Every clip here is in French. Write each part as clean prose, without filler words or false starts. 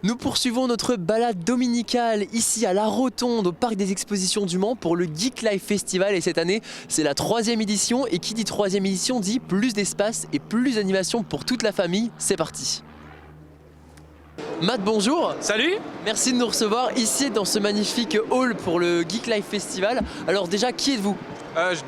Nous poursuivons notre balade dominicale ici à La Rotonde au Parc des Expositions du Mans pour le Geek Life Festival et cette année c'est la 3e édition et qui dit 3e édition dit plus d'espace et plus d'animation pour toute la famille. C'est parti. Matt, bonjour. Salut. Merci de nous recevoir ici dans ce magnifique hall pour le Geek Life Festival. Alors déjà, qui êtes-vous ?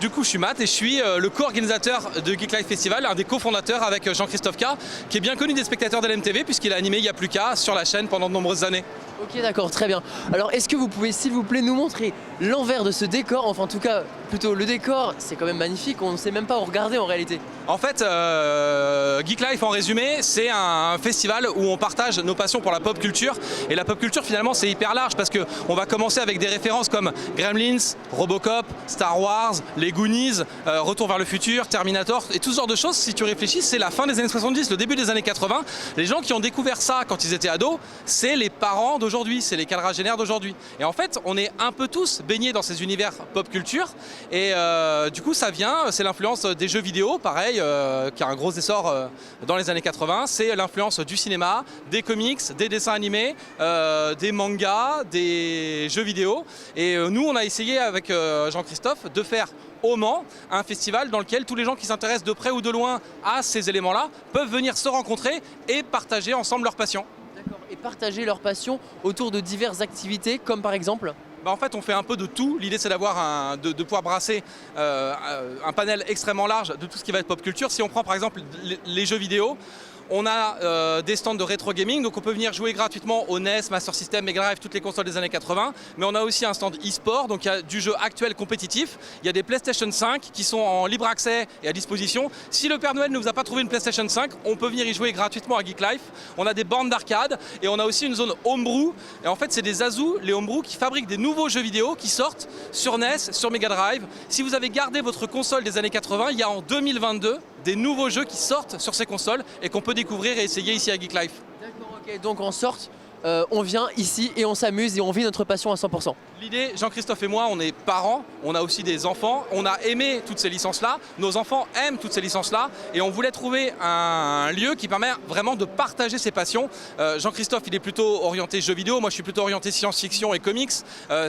Du coup, je suis Matt et je suis le co-organisateur de Geek Life Festival, un des cofondateurs avec Jean-Christophe K, qui est bien connu des spectateurs de l'MTV puisqu'il a animé Il y a plus qu'à sur la chaîne pendant de nombreuses années. Ok, d'accord, très bien. Alors est-ce que vous pouvez s'il vous plaît nous montrer l'envers de ce décor, enfin en tout cas plutôt le décor, c'est quand même magnifique, on ne sait même pas où regarder en réalité. En fait, Geek Life en résumé, c'est un festival où on partage nos passions pour la pop culture. Et la pop culture finalement c'est hyper large parce qu'on va commencer avec des références comme Gremlins, Robocop, Star Wars, les Goonies, Retour vers le futur, Terminator et tout ce genre de choses. Si tu réfléchis, c'est la fin des années 70, le début des années 80. Les gens qui ont découvert ça quand ils étaient ados, c'est les parents d'aujourd'hui, c'est les quadragénaires d'aujourd'hui. Et en fait, on est un peu tous baignés dans ces univers pop culture. Et du coup, ça vient, c'est l'influence des jeux vidéo, pareil, qui a un gros essor dans les années 80. C'est l'influence du cinéma, des comics, des dessins animés, des mangas, des jeux vidéo. Et nous, on a essayé avec Jean-Christophe de faire au Mans, un festival dans lequel tous les gens qui s'intéressent de près ou de loin à ces éléments-là peuvent venir se rencontrer et partager ensemble leur passion. D'accord, et partager leur passion autour de diverses activités comme par exemple ? En fait, on fait un peu de tout. L'idée, c'est d'avoir de pouvoir brasser un panel extrêmement large de tout ce qui va être pop culture. Si on prend par exemple les jeux vidéo, on a des stands de rétro gaming, donc on peut venir jouer gratuitement au NES, Master System, Mega Drive, toutes les consoles des années 80. Mais on a aussi un stand e-sport, donc il y a du jeu actuel compétitif. Il y a des PlayStation 5 qui sont en libre accès et à disposition. Si le Père Noël ne vous a pas trouvé une PlayStation 5, on peut venir y jouer gratuitement à Geek Life. On a des bornes d'arcade et on a aussi une zone homebrew. Et en fait, c'est des Azu, les homebrew, qui fabriquent des nouveaux jeux vidéo qui sortent sur NES, sur Mega Drive. Si vous avez gardé votre console des années 80, il y a en 2022 des nouveaux jeux qui sortent sur ces consoles et qu'on peut découvrir et essayer ici à Geek Life. D'accord, ok, donc en sorte, on vient ici et on s'amuse et on vit notre passion à 100%. L'idée, Jean-Christophe et moi, on est parents, on a aussi des enfants, on a aimé toutes ces licences-là, nos enfants aiment toutes ces licences-là et on voulait trouver un lieu qui permet vraiment de partager ses passions. Jean-Christophe, il est plutôt orienté jeux vidéo, moi je suis plutôt orienté science-fiction et comics.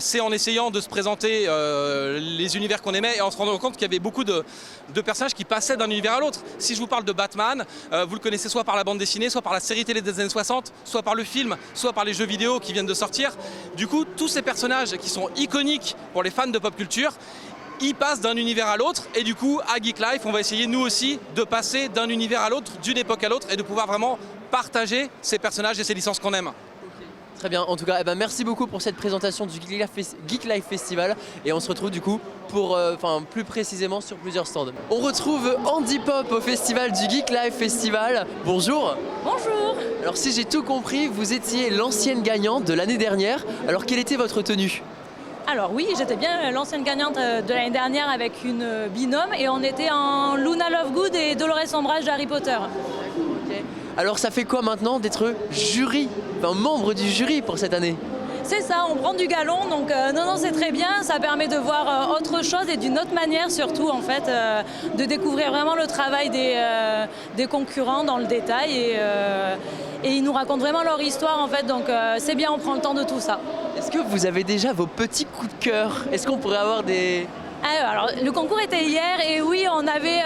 C'est en essayant de se présenter les univers qu'on aimait et en se rendant compte qu'il y avait beaucoup de personnages qui passaient d'un univers à l'autre. Si je vous parle de Batman, vous le connaissez soit par la bande dessinée, soit par la série télé des années 60, soit par le film, soit par les jeux vidéo qui viennent de sortir. Du coup, tous ces personnages qui sont iconiques pour les fans de pop culture, ils passent d'un univers à l'autre et du coup, à Geek Life, on va essayer nous aussi de passer d'un univers à l'autre, d'une époque à l'autre et de pouvoir vraiment partager ces personnages et ces licences qu'on aime. Très bien, en tout cas, merci beaucoup pour cette présentation du Geek Life Festival et on se retrouve du coup pour, plus précisément sur plusieurs stands. On retrouve Andy Pop au festival du Geek Life Festival. Bonjour. Bonjour. Alors si j'ai tout compris, vous étiez l'ancienne gagnante de l'année dernière. Alors quelle était votre tenue ? Alors oui, j'étais bien l'ancienne gagnante de l'année dernière avec une binôme et on était en Luna Lovegood et Dolores Umbridge d'Harry Potter. Okay. Alors ça fait quoi maintenant d'être jury, membre du jury pour cette année ? C'est ça, on prend du galon, donc non, c'est très bien, ça permet de voir autre chose et d'une autre manière surtout en fait, de découvrir vraiment le travail des concurrents dans le détail et ils nous racontent vraiment leur histoire en fait, donc c'est bien, on prend le temps de tout ça. Est-ce que vous avez déjà vos petits coups de cœur ? Est-ce qu'on pourrait avoir des... Alors, le concours était hier et oui, on avait...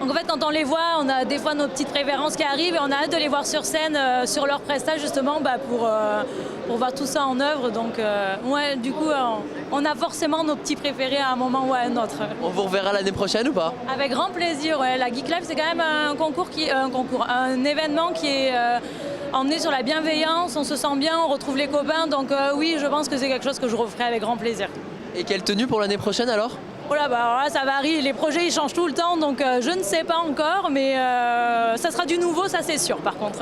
en fait, quand on les voit, on a des fois nos petites références qui arrivent et on a hâte de les voir sur scène, sur leur prestation justement, pour voir tout ça en œuvre. Donc, ouais, du coup, on a forcément nos petits préférés à un moment ou à un autre. On vous reverra l'année prochaine ou pas ? Avec grand plaisir, ouais. La Geek Life, c'est quand même un événement qui est... emmené sur la bienveillance, on se sent bien, on retrouve les copains, donc oui, je pense que c'est quelque chose que je referai avec grand plaisir. Et quelle tenue pour l'année prochaine alors ? Oh là, alors là, ça varie, les projets ils changent tout le temps, donc je ne sais pas encore, mais ça sera du nouveau, ça c'est sûr par contre.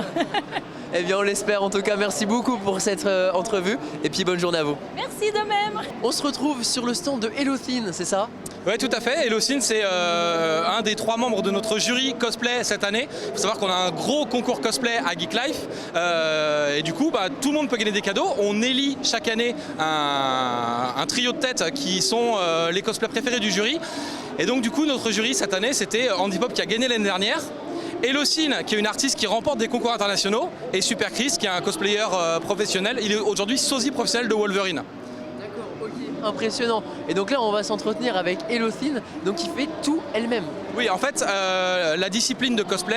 Eh bien on l'espère en tout cas, merci beaucoup pour cette entrevue et puis bonne journée à vous. Merci de même. On se retrouve sur le stand de Hellothin, c'est ça ? Oui, tout à fait. Hellothin, c'est un des 3 membres de notre jury cosplay cette année. Il faut savoir qu'on a un gros concours cosplay à Geek Life. Et du coup, tout le monde peut gagner des cadeaux. On élit chaque année un trio de têtes qui sont les cosplays préférés du jury. Et donc, du coup, notre jury cette année, c'était Andy Pop qui a gagné l'année dernière. Elocine, qui est une artiste qui remporte des concours internationaux, et Super Chris, qui est un cosplayer professionnel. Il est aujourd'hui sosie professionnel de Wolverine. D'accord, ok. Impressionnant. Et donc là, on va s'entretenir avec Elocine, donc qui fait tout elle-même. Oui, en fait, la discipline de cosplay,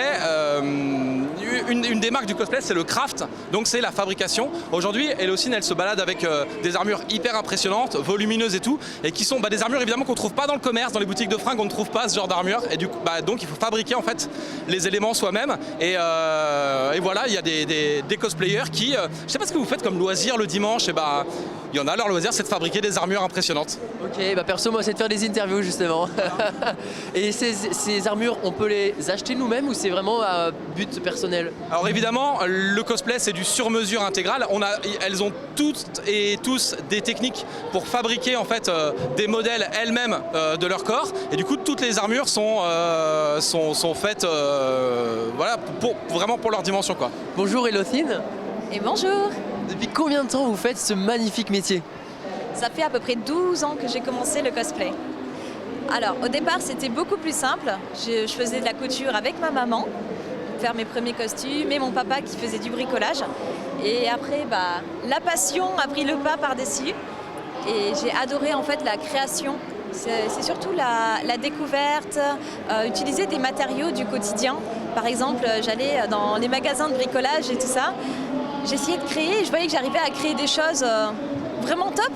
une des marques du cosplay, c'est le craft, donc c'est la fabrication. Aujourd'hui, Elocine, elle se balade avec des armures hyper impressionnantes, volumineuses et tout, et qui sont des armures évidemment qu'on ne trouve pas dans le commerce, dans les boutiques de fringues, on ne trouve pas ce genre d'armure, et du coup, donc il faut fabriquer en fait les éléments soi-même. Et voilà, il y a des cosplayers qui, je sais pas ce que vous faites comme loisir le dimanche, et il y en a, leur loisir, c'est de fabriquer des armures impressionnantes. Ok, perso, moi, c'est de faire des interviews justement. Et ces armures, on peut les acheter nous-mêmes ou c'est vraiment à but personnel? Alors évidemment, le cosplay c'est du sur-mesure intégral. Elles ont toutes et tous des techniques pour fabriquer en fait des modèles elles-mêmes de leur corps. Et du coup, toutes les armures sont faites voilà, vraiment pour leur dimension, quoi. Bonjour Elocine. Et bonjour. Depuis combien de temps vous faites ce magnifique métier? Ça fait à peu près 12 ans que j'ai commencé le cosplay. Alors au départ c'était beaucoup plus simple. Je faisais de la couture avec ma maman, faire mes premiers costumes, et mon papa qui faisait du bricolage. Et après la passion a pris le pas par-dessus et j'ai adoré en fait la création. C'est surtout la découverte, utiliser des matériaux du quotidien. Par exemple, j'allais dans les magasins de bricolage et tout ça. J'essayais de créer et je voyais que j'arrivais à créer des choses vraiment top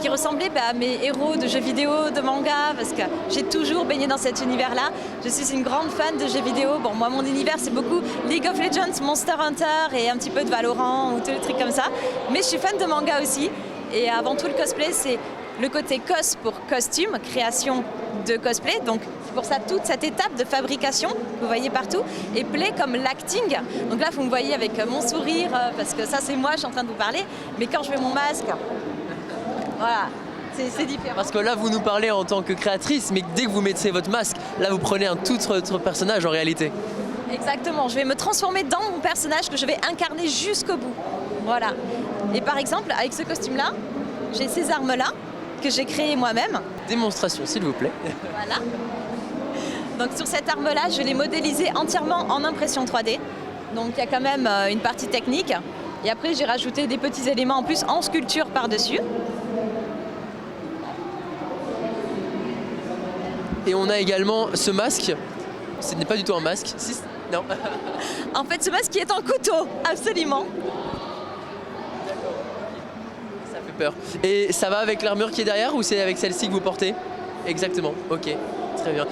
qui ressemblaient à mes héros de jeux vidéo, de manga, parce que j'ai toujours baigné dans cet univers-là. Je suis une grande fan de jeux vidéo. Bon, moi, mon univers, c'est beaucoup League of Legends, Monster Hunter et un petit peu de Valorant ou tous les trucs comme ça. Mais je suis fan de manga aussi. Et avant tout, le cosplay, c'est le côté cos pour costume, création de cosplay. Donc, c'est pour ça toute cette étape de fabrication que vous voyez partout. Et play comme l'acting. Donc là, vous me voyez avec mon sourire, parce que ça, c'est moi, je suis en train de vous parler. Mais quand je mets mon masque, voilà, c'est différent. Parce que là, vous nous parlez en tant que créatrice, mais dès que vous mettez votre masque, là, vous prenez un tout autre personnage en réalité. Exactement, je vais me transformer dans mon personnage que je vais incarner jusqu'au bout. Voilà. Et par exemple, avec ce costume-là, j'ai ces armes-là que j'ai créées moi-même. Démonstration, s'il vous plaît. Voilà. Donc sur cette arme-là, je l'ai modélisée entièrement en impression 3D. Donc il y a quand même une partie technique. Et après, j'ai rajouté des petits éléments en plus en sculpture par-dessus. Et on a également ce masque. Ce n'est pas du tout un masque. Si, non. En fait, ce masque qui est en couteau, absolument. Ça fait peur. Et ça va avec l'armure qui est derrière ou c'est avec celle-ci que vous portez? Exactement, ok, très bien.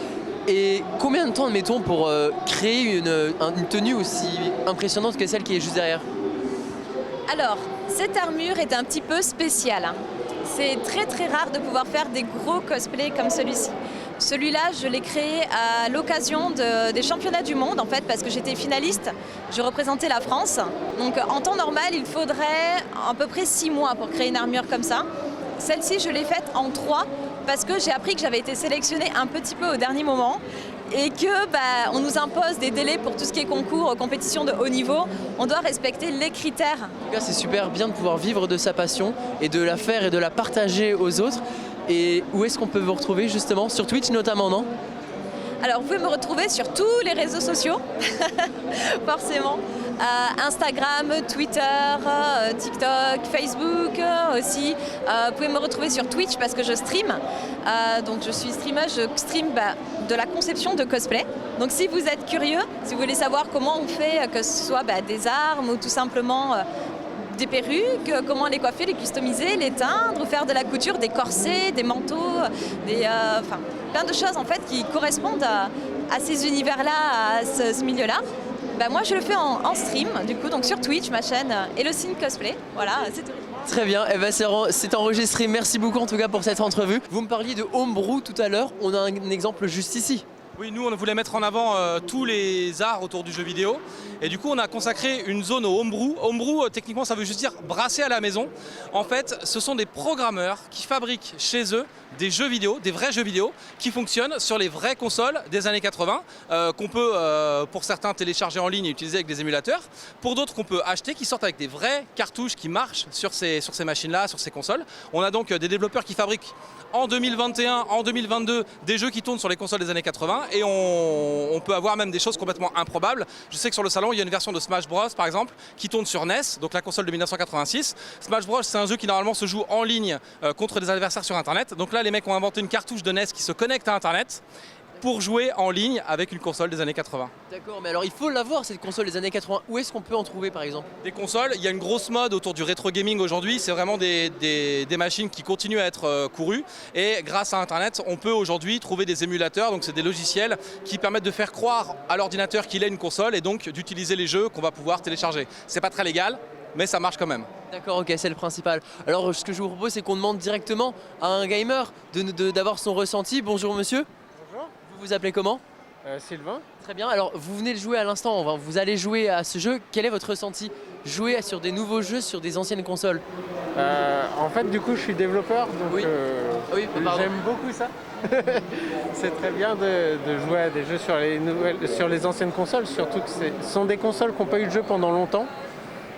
Et combien de temps, admettons, pour créer une tenue aussi impressionnante que celle qui est juste derrière? Alors, cette armure est un petit peu spéciale. C'est très très rare de pouvoir faire des gros cosplays comme celui-ci. Celui-là, je l'ai créé à l'occasion des championnats du monde, en fait, parce que j'étais finaliste, je représentais la France. Donc en temps normal, il faudrait à peu près 6 mois pour créer une armure comme ça. Celle-ci, je l'ai faite en 3 parce que j'ai appris que j'avais été sélectionnée un petit peu au dernier moment et que on nous impose des délais pour tout ce qui est concours, compétition de haut niveau. On doit respecter les critères. En tout cas, c'est super bien de pouvoir vivre de sa passion et de la faire et de la partager aux autres. Et où est-ce qu'on peut vous retrouver justement? Sur Twitch notamment, non? Alors vous pouvez me retrouver sur tous les réseaux sociaux, forcément. Instagram, Twitter, TikTok, Facebook aussi. Vous pouvez me retrouver sur Twitch parce que je stream. Donc je suis streamer, je stream de la conception de cosplay. Donc si vous êtes curieux, si vous voulez savoir comment on fait, que ce soit des armes ou tout simplement des perruques, comment les coiffer, les customiser, les teindre, ou faire de la couture, des corsets, des manteaux, plein de choses en fait qui correspondent à ces univers-là, à ce milieu-là. Moi je le fais en stream, du coup, donc sur Twitch, ma chaîne Elocine Cosplay. Voilà, c'est tout. Très bien, c'est enregistré. Merci beaucoup en tout cas pour cette entrevue. Vous me parliez de homebrew tout à l'heure, on a un exemple juste ici. Oui, nous on voulait mettre en avant tous les arts autour du jeu vidéo et du coup on a consacré une zone au homebrew. Homebrew techniquement ça veut juste dire brasser à la maison. En fait ce sont des programmeurs qui fabriquent chez eux des jeux vidéo, des vrais jeux vidéo qui fonctionnent sur les vraies consoles des années 80 qu'on peut pour certains télécharger en ligne et utiliser avec des émulateurs, pour d'autres qu'on peut acheter qui sortent avec des vraies cartouches qui marchent sur ces machines-là, sur ces consoles. On a donc des développeurs qui fabriquent en 2021, en 2022 des jeux qui tournent sur les consoles des années 80 et on peut avoir même des choses complètement improbables. Je sais que sur le salon, il y a une version de Smash Bros par exemple qui tourne sur NES, donc la console de 1986. Smash Bros, c'est un jeu qui normalement se joue en ligne contre des adversaires sur Internet. Donc là, les mecs ont inventé une cartouche de NES qui se connecte à Internet pour jouer en ligne avec une console des années 80. D'accord, mais alors il faut l'avoir cette console des années 80. Où est-ce qu'on peut en trouver par exemple? Des consoles, il y a une grosse mode autour du rétro gaming aujourd'hui, c'est vraiment des machines qui continuent à être courues et grâce à Internet, on peut aujourd'hui trouver des émulateurs, donc c'est des logiciels qui permettent de faire croire à l'ordinateur qu'il est une console et donc d'utiliser les jeux qu'on va pouvoir télécharger. C'est pas très légal, mais ça marche quand même. D'accord, ok, c'est le principal. Alors ce que je vous propose, c'est qu'on demande directement à un gamer d'avoir son ressenti. Bonjour monsieur. Bonjour, Vous vous appelez comment? Sylvain. Très bien, alors vous venez de jouer à l'instant, vous allez jouer à ce jeu. Quel est votre ressenti? Jouer sur des nouveaux jeux sur des anciennes consoles? En fait, du coup, je suis développeur, donc Oui. Oui, pardon. j'aime beaucoup ça. C'est très bien de jouer à des jeux sur les anciennes consoles, surtout que ce sont des consoles qui n'ont pas eu de jeu pendant longtemps.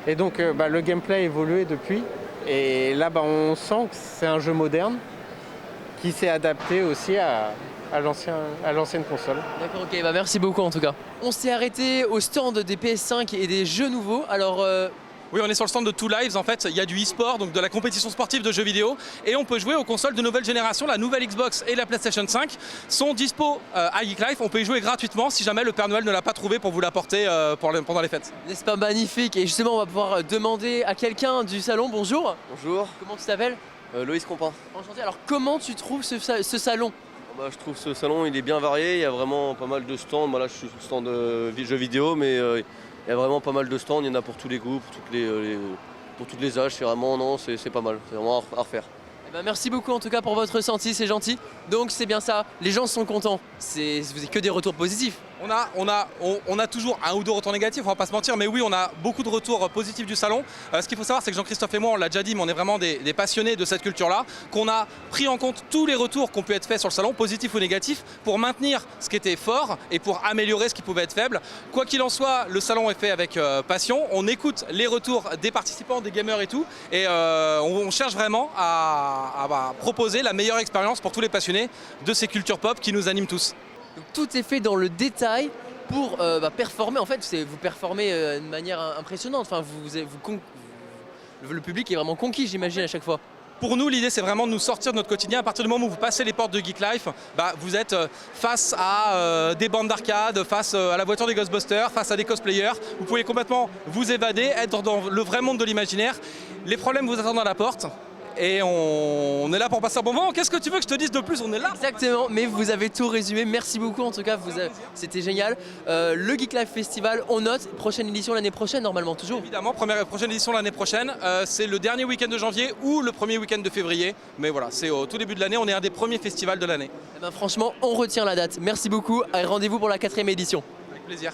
Et donc, le gameplay a évolué depuis. Et là, on sent que c'est un jeu moderne qui s'est adapté aussi à l'ancienne console. D'accord, ok, merci beaucoup en tout cas. On s'est arrêté au stand des PS5 et des jeux nouveaux. Alors, Oui, on est sur le stand de Two Lives, en fait, il y a du e-sport, donc de la compétition sportive de jeux vidéo, et on peut jouer aux consoles de nouvelle génération. La nouvelle Xbox et la PlayStation 5 sont dispo à Geek Life. On peut y jouer gratuitement si jamais le Père Noël ne l'a pas trouvé pour vous l'apporter pendant les fêtes. n'est-ce pas magnifique? Et justement, on va pouvoir demander à quelqu'un du salon. Bonjour, Bonjour, comment tu t'appelles? Loïs Compin. Enchanté. Alors, comment tu trouves ce salon? Je trouve ce salon il est bien varié, il y a vraiment pas mal de stands. Moi là je suis sur le stand jeux vidéo, mais il y a vraiment pas mal de stands, il y en a pour tous les goûts, pour tous les âges, c'est vraiment c'est pas mal, c'est vraiment à refaire. Merci beaucoup en tout cas pour votre ressenti, c'est gentil. Donc c'est bien ça, les gens sont contents, vous n'avez que des retours positifs. On a toujours un ou deux retours négatifs, on va pas se mentir, mais oui, on a beaucoup de retours positifs du salon. Ce qu'il faut savoir, c'est que Jean-Christophe et moi, on l'a déjà dit, mais on est vraiment des passionnés de cette culture-là, qu'on a pris en compte tous les retours qui ont pu être faits sur le salon, positifs ou négatifs, pour maintenir ce qui était fort et pour améliorer ce qui pouvait être faible. Quoi qu'il en soit, le salon est fait avec passion, on écoute les retours des participants, des gamers et tout, et on cherche vraiment à proposer la meilleure expérience pour tous les passionnés de ces cultures pop qui nous animent tous. Donc, tout est fait dans le détail pour performer. En fait, vous performez de manière impressionnante. Enfin, le public est vraiment conquis, j'imagine, à chaque fois. Pour nous, l'idée, c'est vraiment de nous sortir de notre quotidien. À partir du moment où vous passez les portes de Geek Life, vous êtes face à des bandes d'arcade, face à la voiture des Ghostbusters, face à des cosplayers. Vous pouvez complètement vous évader, être dans le vrai monde de l'imaginaire. Les problèmes vous attendent à la porte. Et on est là pour passer un bon moment. Qu'est-ce que tu veux que je te dise de plus? On est là. Exactement, mais vous avez tout résumé. Merci beaucoup en tout cas, c'était génial. Le Geek Life Festival, on note, prochaine édition l'année prochaine normalement, toujours. Évidemment, prochaine édition l'année prochaine. C'est le dernier week-end de janvier ou le premier week-end de février. Mais voilà, c'est au tout début de l'année, on est un des premiers festivals de l'année. Franchement, on retient la date. Merci beaucoup et rendez-vous pour la 4e édition. Avec plaisir.